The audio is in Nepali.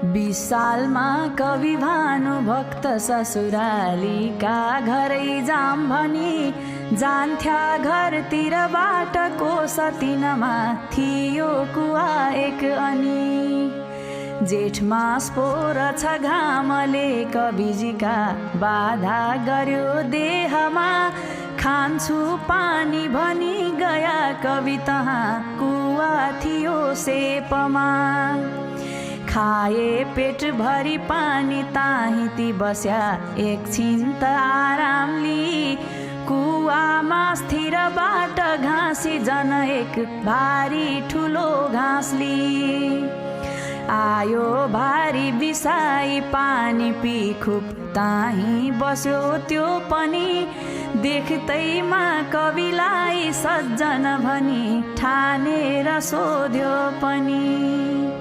20 सालमा कवि भानुभक्त ससुरालीका घरै जाम भनी जान्थ्या घरतिरबाट कोस तिनमा थियो कुवा एक अनि। जेठमा स्पोर छ घामले कविजीका बाधा गर्यो देहमा, खान्छु पानी भनी गया कवि तहाँ कुवा थियो सेपमा। खाए पेट भरी पानी ताही ती बस्या एकछिन त आराम ली, कुवामा स्थिरबाट घाँसी जन एक भारी ठुलो घाँसली। आयो भारी बिसाई पानी पी खुब ताही बस्यो त्यो पनि, देख्दैमा कविलाई सज्जन भनी ठानेर सोध्यो पनि।